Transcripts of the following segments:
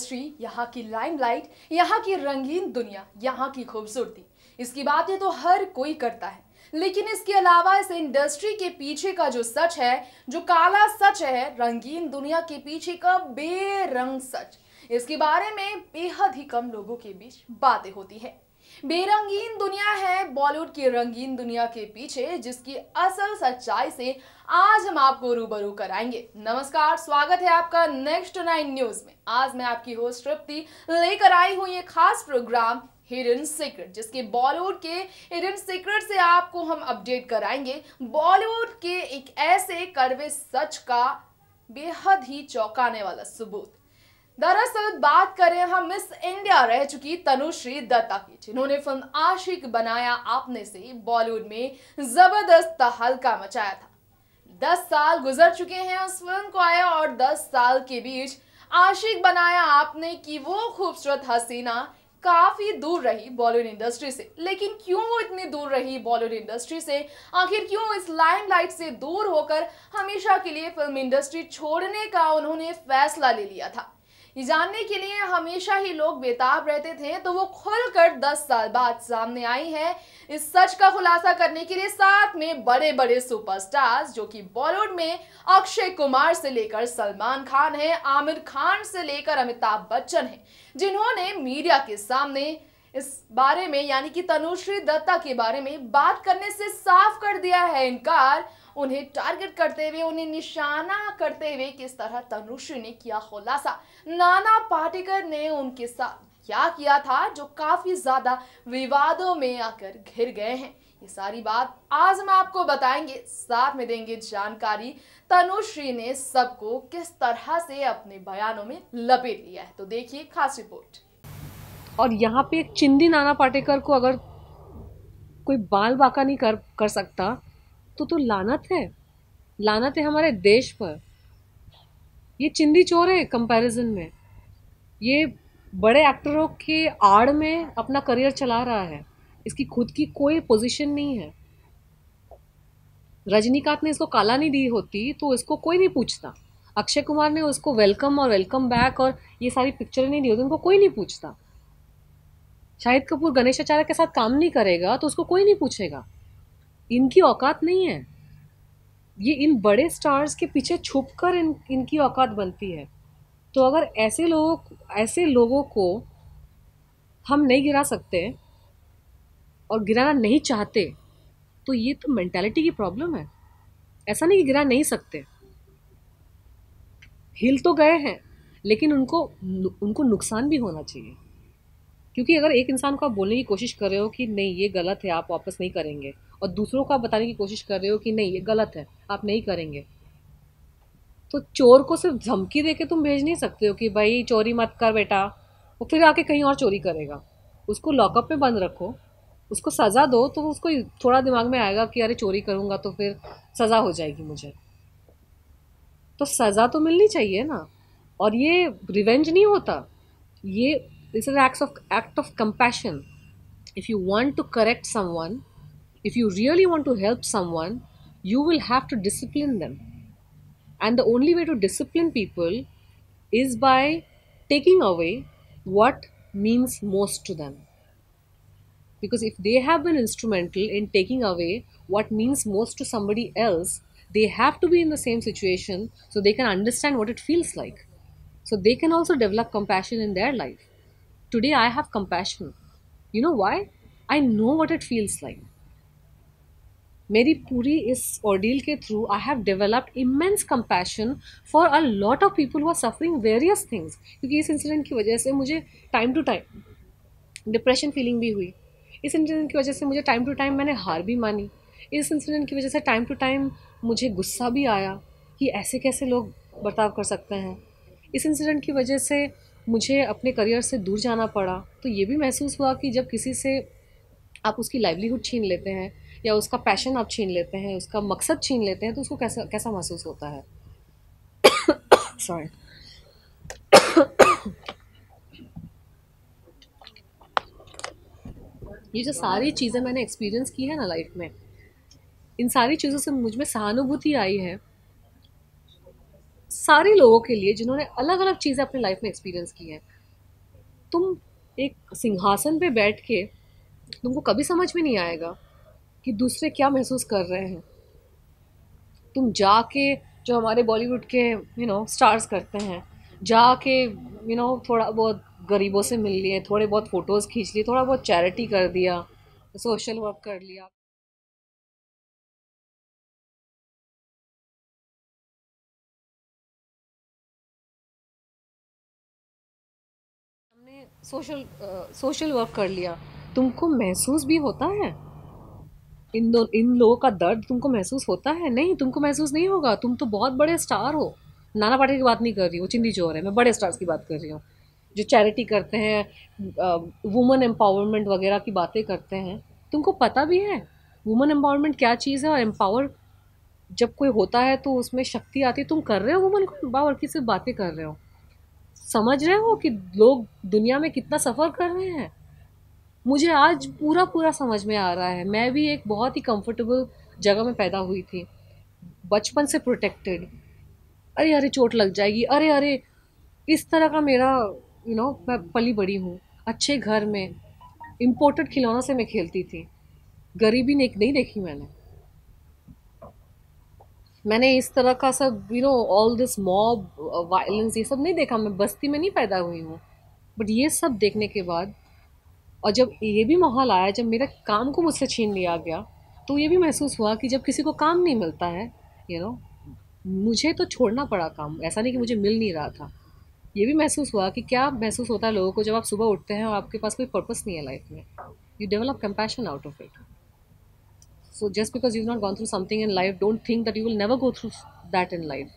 Industry, यहाँ की limelight, यहाँ की रंगीन दुनिया, यहाँ की खूबसूरती, इसकी बातें तो हर कोई करता है। लेकिन इसके अलावा इस इंडस्ट्री के पीछे का जो सच है, जो काला सच है, रंगीन दुनिया के पीछे का बेरंग सच, इसके बारे में बेहद ही कम लोगों के बीच बातें होती है। बेरंगीन दुनिया है बॉलीवुड की रंगीन दुनिया के पीछे, जिसकी असल सच्चाई से आज हम आपको रूबरू कराएंगे। नमस्कार, स्वागत है आपका नेक्स्ट 9 न्यूज में। आज मैं आपकी होस्ट तृप्ति लेकर आई हूं ये खास प्रोग्राम हिडन सीक्रेट, जिसके बॉलीवुड के हिडन सीक्रेट से आपको हम अपडेट कराएंगे बॉलीवुड के एक ऐसे कड़वे सच का बेहद ही चौंकाने वाला सबूत। दरअसल बात करें हम मिस इंडिया रह चुकी तनुश्री दत्ता की, जिन्होंने फिल्म आशिक बनाया आपने से बॉलीवुड में जबरदस्त तहलका मचाया था। 10 साल गुजर चुके हैं उस फिल्म को आया और 10 साल के बीच आशिक बनाया आपने की वो खूबसूरत हसीना काफी दूर रही बॉलीवुड इंडस्ट्री से। लेकिन क्यों वो इतनी दूर रही बॉलीवुड इंडस्ट्री से? आखिर क्यों इस लाइमलाइट से दूर होकर हमेशा के लिए फिल्म इंडस्ट्री छोड़ने का उन्होंने फैसला ले लिया था? ये जानने के लिए हमेशा ही लोग बेताब रहते थे, तो वो खुलकर 10 साल बाद सामने आई है। इस सच का खुलासा करने के लिए साथ में बड़े बड़े सुपरस्टार्स, जो कि बॉलीवुड में अक्षय कुमार से लेकर सलमान खान है, आमिर खान से लेकर अमिताभ बच्चन है, जिन्होंने मीडिया के सामने इस बारे में यानी कि तनुश्री दत्ता के बारे में बात करने से साफ कर दिया है इनकार। उन्हें टारगेट करते हुए, उन्हें निशाना करते हुए किस तरह तनुश्री ने किया खुलासा, नाना पाटेकर ने उनके साथ क्या किया था जो काफी ज्यादा विवादों में आकर घिर गए हैं। ये सारी बात आज हम आपको बताएंगे, साथ में देंगे जानकारी तनुश्री ने सबको किस तरह से अपने बयानों में लपेट लिया है। तो देखिए खास रिपोर्ट। और यहाँ पे एक चिंदी नाना पाटेकर को अगर कोई बाल बांका नहीं कर सकता तो लानत है हमारे देश पर। ये चिंदी चोर है कंपैरिजन में। ये बड़े एक्टरों के आड़ में अपना करियर चला रहा है। इसकी खुद की कोई पोजीशन नहीं है। रजनीकांत ने इसको काला नहीं दी होती तो इसको कोई नहीं पूछता। अक्षय कुमार ने उसको वेलकम और वेलकम बैक और ये सारी पिक्चरें नहीं दी होती, उनको कोई नहीं पूछता। शाहिद कपूर गणेशाचार्य के साथ काम नहीं करेगा तो उसको कोई नहीं पूछेगा। इनकी औकात नहीं है। ये इन बड़े स्टार्स के पीछे छुपकर इनकी औकात बनती है। तो अगर ऐसे लोगों को हम नहीं गिरा सकते और गिराना नहीं चाहते तो ये तो मेंटालिटी की प्रॉब्लम है। ऐसा नहीं कि गिरा नहीं सकते। हिल तो गए हैं लेकिन उनको नुकसान भी होना चाहिए। क्योंकि अगर एक इंसान को आप बोलने की कोशिश कर रहे हो कि नहीं ये गलत है, आप वापस नहीं करेंगे, और दूसरों को आप बताने की कोशिश कर रहे हो कि नहीं ये गलत है, आप नहीं करेंगे, तो चोर को सिर्फ धमकी देके तुम भेज नहीं सकते हो कि भाई चोरी मत कर बेटा, वो फिर आके कहीं और चोरी करेगा। उसको लॉकअप में बंद रखो, उसको सज़ा दो, तो उसको थोड़ा दिमाग में आएगा कि अरे चोरी करूँगा तो फिर सज़ा हो जाएगी मुझे। तो सज़ा तो मिलनी चाहिए ना। और ये रिवेंज नहीं होता, ये this is an act of compassion. If you want to correct someone, if you really want to help someone, you will have to discipline them. And the only way to discipline people is by taking away what means most to them. Because if they have been instrumental in taking away what means most to somebody else, they have to be in the same situation so they can understand what it feels like. So they can also develop compassion in their life. Today I have compassion. You know why? I know what it feels like. मेरी पूरी इस ordeal के through I have developed immense compassion for a lot of people who are suffering various things. क्योंकि इस incident की वजह से मुझे time to time depression feeling भी हुई। इस इंसिडेंट की वजह से मुझे टाइम टू टाइम मैंने हार भी मानी। इस इंसिडेंट की वजह से टाइम टू टाइम मुझे गुस्सा भी आया कि ऐसे कैसे लोग बर्ताव कर सकते हैं। इस इंसिडेंट की वजह से मुझे अपने करियर से दूर जाना पड़ा। तो ये भी महसूस हुआ कि जब किसी से आप उसकी लाइवलीहुड छीन लेते हैं या उसका पैशन आप छीन लेते हैं, उसका मकसद छीन लेते हैं, तो उसको कैसा महसूस होता है। सॉरी। ये जो सारी चीज़ें मैंने एक्सपीरियंस की है ना लाइफ में, इन सारी चीज़ों से मुझ में सहानुभूति आई है सारे लोगों के लिए जिन्होंने अलग अलग चीज़ें अपनी लाइफ में एक्सपीरियंस की हैं। तुम एक सिंहासन पे बैठ के तुमको कभी समझ में नहीं आएगा कि दूसरे क्या महसूस कर रहे हैं। तुम जाके, जो हमारे बॉलीवुड के स्टार्स करते हैं, जाके थोड़ा बहुत गरीबों से मिल लिए, थोड़े बहुत फ़ोटोज़ खींच लिए, थोड़ा बहुत चैरिटी कर दिया, सोशल वर्क कर लिया। हमने सोशल वर्क कर लिया, तुमको महसूस भी होता है? इन लोगों का दर्द तुमको महसूस होता है? नहीं, तुमको महसूस नहीं होगा। तुम तो बहुत बड़े स्टार हो। नाना पाटेकर की बात नहीं कर रही हूँ, चिंदी चोर है, मैं बड़े स्टार्स की बात कर रही हूँ जो चैरिटी करते हैं, वुमेन एम्पावरमेंट वगैरह की बातें करते हैं। तुमको पता भी है वुमेन एम्पावरमेंट क्या चीज़ है, और एम्पावर जब कोई होता है तो उसमें शक्ति आती है। तुम कर रहे हो वुमेन को एम्पावर की, सिर्फ बातें कर रहे हो। समझ रहे हो कि लोग दुनिया में कितना सफ़र कर रहे हैं? मुझे आज पूरा पूरा समझ में आ रहा है। मैं भी एक बहुत ही कंफर्टेबल जगह में पैदा हुई थी, बचपन से प्रोटेक्टेड। अरे अरे चोट लग जाएगी, अरे अरे, इस तरह का मेरा मैं पली बड़ी हूँ। अच्छे घर में इम्पोर्टेड खिलौनों से मैं खेलती थी। गरीबी नहीं नहीं देखी मैंने। मैंने इस तरह का सब ऑल दिस मॉब वायलेंस ये सब नहीं देखा। मैं बस्ती में नहीं पैदा हुई हूँ। बट ये सब देखने के बाद, और जब ये भी माहौल आया, जब मेरे काम को मुझसे छीन लिया गया, तो ये भी महसूस हुआ कि जब किसी को काम नहीं मिलता है, यू नो मुझे तो छोड़ना पड़ा काम। ऐसा नहीं कि मुझे मिल नहीं रहा था। ये भी महसूस हुआ कि क्या महसूस होता है लोगों को जब आप सुबह उठते हैं और आपके पास कोई पर्पस नहीं है लाइफ में। You develop compassion out of it. So just because you not gone through something in life, don't think that you will never go through that in life.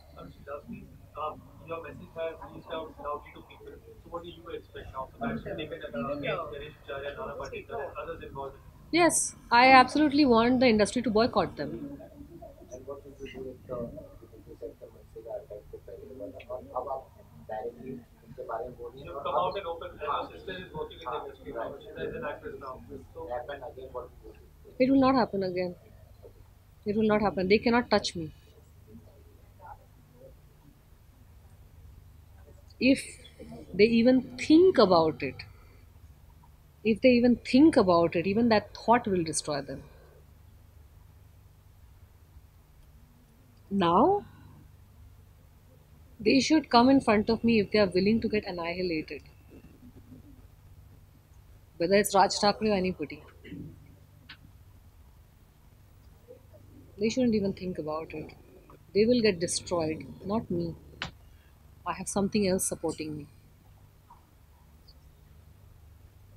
Your message has reached out loudly to people. So, what do you expect now? So, that's taken Ganesh Acharya, Nana Patekar, and others involved in it. Yes, I absolutely want the industry to boycott them. And what would you do if the you sent the message archive को पहले बार और अब आप directly उनके बारे में बोलिए You've और come अब out and open. And your sister is working in the industry now. She is an actress now. So, happen again, what would you do? It will not happen again. It will not happen. They cannot touch me. If they even think about it, even that thought will destroy them. Now, they should come in front of me if they are willing to get annihilated. Whether it's Raj Thackeray or anybody. They shouldn't even think about it. They will get destroyed, not me. I have something else supporting me.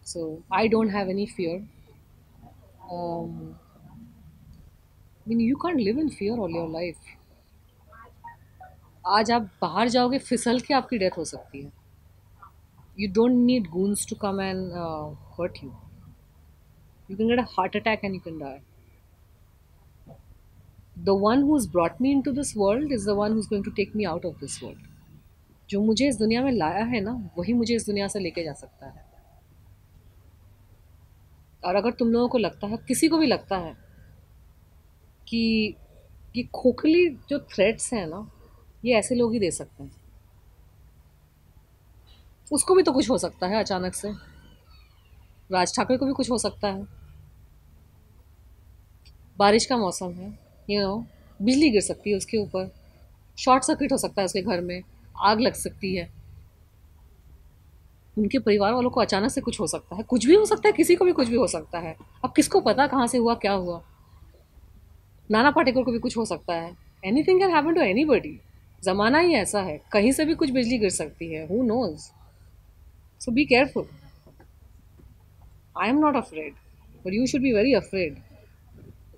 So I don't have any fear. You can't live in fear all your life. आज आप बाहर जाओगे, फिसल के आपकी death हो सकती है. You don't need goons to come and hurt you. You can get a heart attack and you can die. The one who's brought me into this world is the one who's going to take me out of this world. जो मुझे इस दुनिया में लाया है ना, वही मुझे इस दुनिया से लेके जा सकता है. और अगर तुम लोगों को लगता है, किसी को भी लगता है कि ये खोखली जो थ्रेट्स हैं ना, ये ऐसे लोग ही दे सकते हैं, उसको भी तो कुछ हो सकता है अचानक से. राज ठाकरे को भी कुछ हो सकता है. बारिश का मौसम है, बिजली गिर सकती है उसके ऊपर, शॉर्ट सर्किट हो सकता है उसके घर में, आग लग सकती है. उनके परिवार वालों को अचानक से कुछ हो सकता है. कुछ भी हो सकता है, किसी को भी कुछ भी हो सकता है. अब किसको पता कहाँ से हुआ, क्या हुआ. नाना पाटेकर को भी कुछ हो सकता है. Anything can happen to anybody. ज़माना ही ऐसा है, कहीं से भी कुछ बिजली गिर सकती है. Who knows. So be careful. I am not afraid, but you should be very afraid.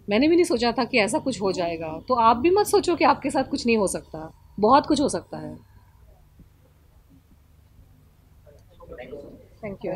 मैंने भी नहीं सोचा था कि ऐसा कुछ हो जाएगा, तो आप भी मत सोचो कि आपके साथ कुछ नहीं हो सकता. बहुत कुछ हो सकता है. Thank you.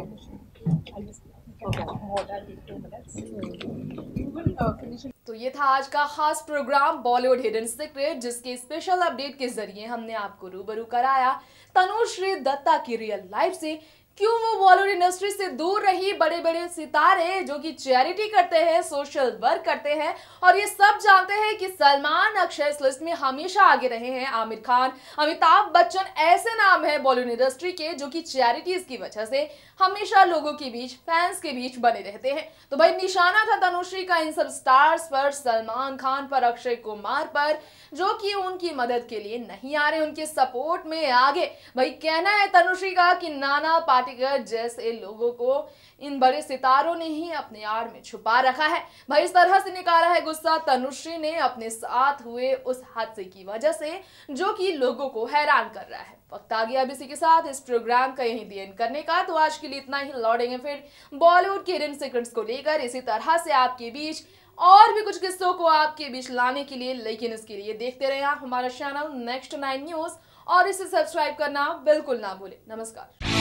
तो ये था आज का खास प्रोग्राम बॉलीवुड हिडन सीक्रेट, जिसके स्पेशल अपडेट के जरिए हमने आपको रूबरू कराया तनुश्री दत्ता की रियल लाइफ से क्यों वो बॉलीवुड इंडस्ट्री से दूर रही? बड़े बड़े सितारे जो कि चैरिटी करते हैं, सोशल वर्क करते हैं, और ये सब जानते हैं कि सलमान, अक्षय इस लिस्ट में हमेशा आगे रहे हैं। आमिर खान, अमिताभ बच्चन ऐसे नाम है बॉलीवुड इंडस्ट्री के जो कि चैरिटीज की वजह से हमेशा लोगों के बीच, फैंस के बीच बने रहते हैं। तो भाई निशाना था तनुश्री का इन सब स्टार्स पर, सलमान खान पर, अक्षय कुमार पर, जो कि उनकी मदद के लिए नहीं आ रहे, उनके सपोर्ट में आगे। भाई कहना है तनुश्री का कि नाना पाटेकर जैसे लोगों को इन बड़े सितारों ने ही अपने आड़ में छुपा रखा है। भाई इस तरह से निकाला है गुस्सा तनुश्री ने अपने साथ हुए उस हादसे की वजह से, जो कि लोगों को हैरान कर रहा है। वक्त आ गया अब इसी के साथ इस प्रोग्राम का यहीं दी एंड करने का। तो आज के लिए इतना ही। लौटेंगे फिर बॉलीवुड के हिडन सीक्रेट्स को लेकर इसी तरह से आपके बीच और भी कुछ किस्सों को आपके बीच लाने के लिए। लेकिन इसके लिए देखते रहे आप हमारा चैनल नेक्स्ट 9 न्यूज और इसे सब्सक्राइब करना बिल्कुल ना भूलें। नमस्कार।